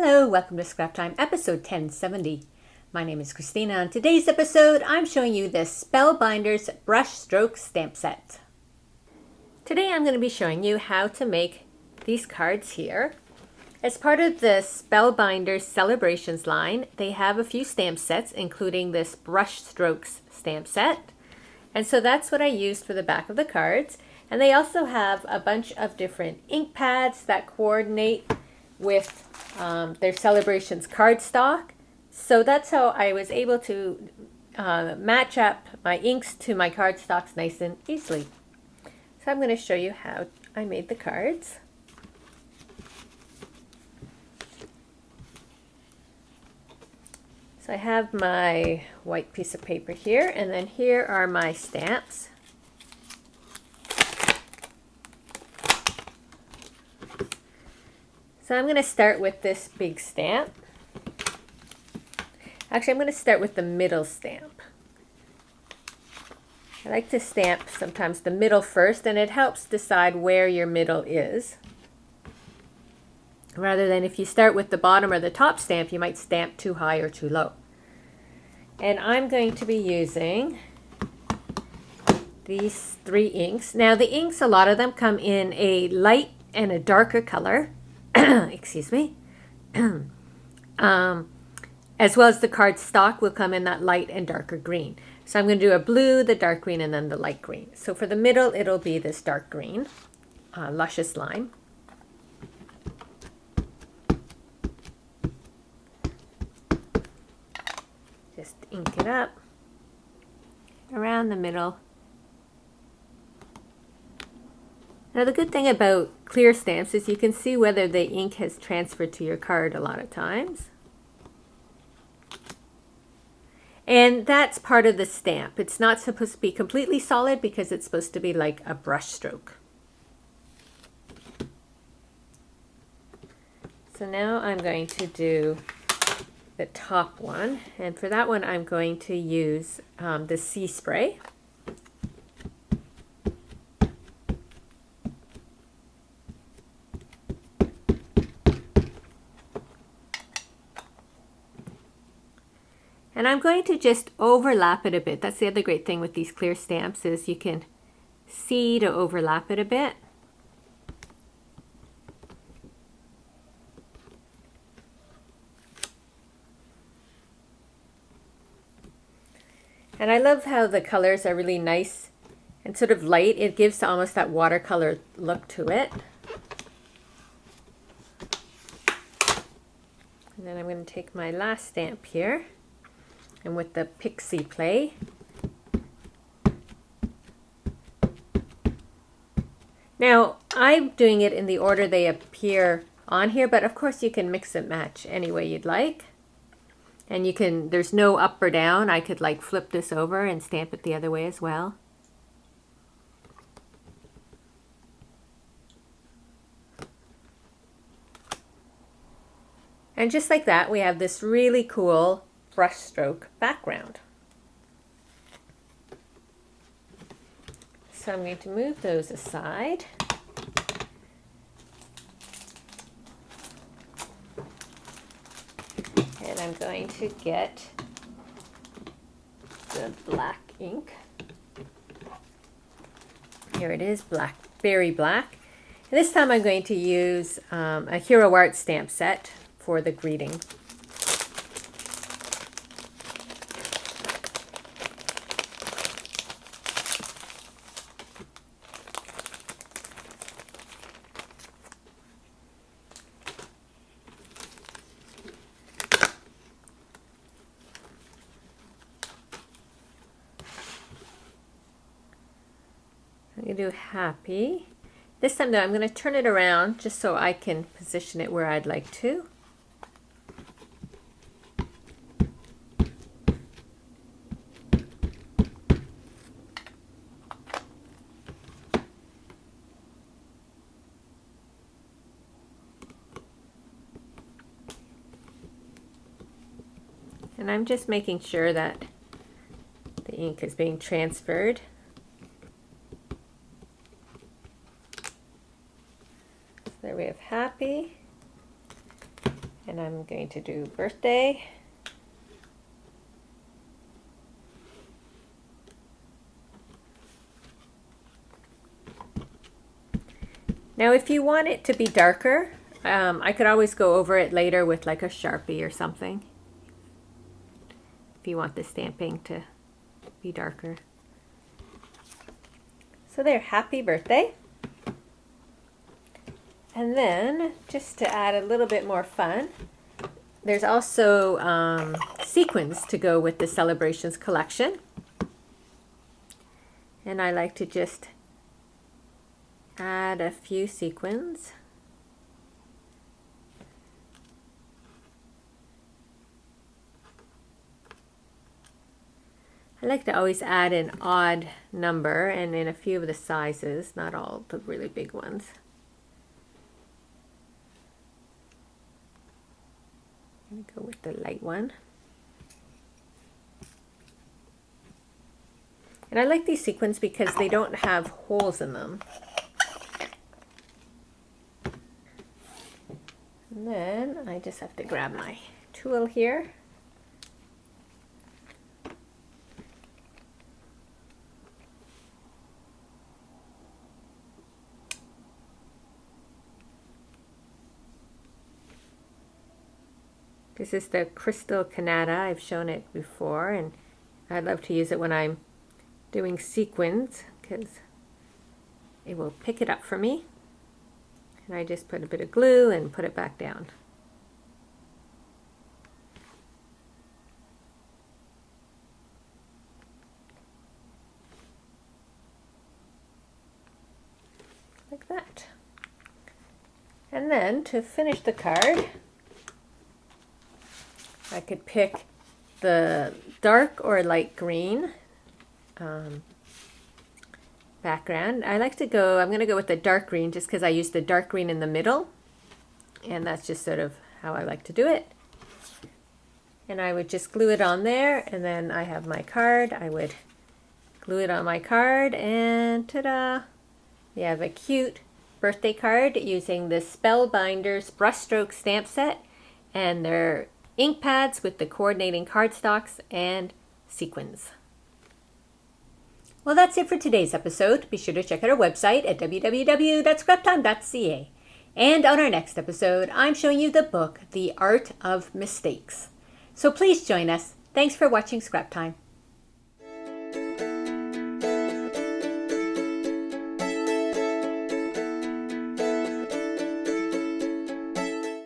Hello, welcome to Scrap Time, episode 1070. My name is Christina. On today's episode, I'm showing you the Spellbinders brush stroke stamp set. Today I'm going to be showing you how to make these cards here. As part of the Spellbinders Celebrations line, they have a few stamp sets, including this brush strokes stamp set. And so that's what I used for the back of the cards. And they also have a bunch of different ink pads that coordinate with their Celebrations cardstock. So that's how I was able to match up my inks to my cardstocks nice and easily. So I'm going to show you how I made the cards. So I have my white piece of paper here, and then here are my stamps. So I'm going to start with this big stamp. Actually, I'm going to start with the middle stamp. I like to stamp sometimes the middle first, and it helps decide where your middle is. Rather than if you start with the bottom or the top stamp, you might stamp too high or too low. And I'm going to be using these three inks. Now the inks, a lot of them come in a light and a darker color. Excuse me. As well as the cardstock will come in that light and darker green. So I'm going to do a blue, the dark green, and then the light green. So for the middle, it'll be this dark green, Luscious Lime. Just ink it up around the middle. Now the good thing about clear stamps is you can see whether the ink has transferred to your card a lot of times. And that's part of the stamp. It's not supposed to be completely solid because it's supposed to be like a brush stroke. So now I'm going to do the top one, and for that one I'm going to use the Sea Spray. And I'm going to just overlap it a bit. That's the other great thing with these clear stamps is you can see to overlap it a bit. And I love how the colors are really nice and sort of light. It gives almost that watercolor look to it. And then I'm going to take my last stamp here. And with the Pixie Play, now I'm doing it in the order they appear on here, but of course you can mix and match any way you'd like. And you can, there's no up or down. I could like flip this over and stamp it the other way as well. And just like that, we have this really cool brushstroke background. So I'm going to move those aside. And I'm going to get the black ink. Here it is, black, berry black. And this time I'm going to use a Hero Art stamp set for the greeting. I'm going to do happy. This time though, I'm going to turn it around just so I can position it where I'd like to. And I'm just making sure that the ink is being transferred. There we have happy. And I'm going to do birthday. Now if you want it to be darker, I could always go over it later with like a Sharpie or something. If you want the stamping to be darker. So there, happy birthday. And then, just to add a little bit more fun, there's also sequins to go with the Celebrations collection. And I like to just add a few sequins. I like to always add an odd number and in a few of the sizes, not all the really big ones. I'm going to go with the light one. And I like these sequins because they don't have holes in them. And then I just have to grab my tool here. This is the Crystal Canada. I've shown it before, and I love to use it when I'm doing sequins because it will pick it up for me. And I just put a bit of glue and put it back down. Like that. And then to finish the card, I could pick the dark or light green background. I like to go, I'm going to go with the dark green just because I use the dark green in the middle. And that's just sort of how I like to do it. And I would just glue it on there, and then I have my card. I would glue it on my card, and ta-da! We have a cute birthday card using the Spellbinders brushstroke stamp set, and their ink pads with the coordinating cardstocks and sequins. Well, that's it for today's episode. Be sure to check out our website at www.scraptime.ca. And on our next episode, I'm showing you the book, The Art of Mistakes. So please join us. Thanks for watching Scrap Time.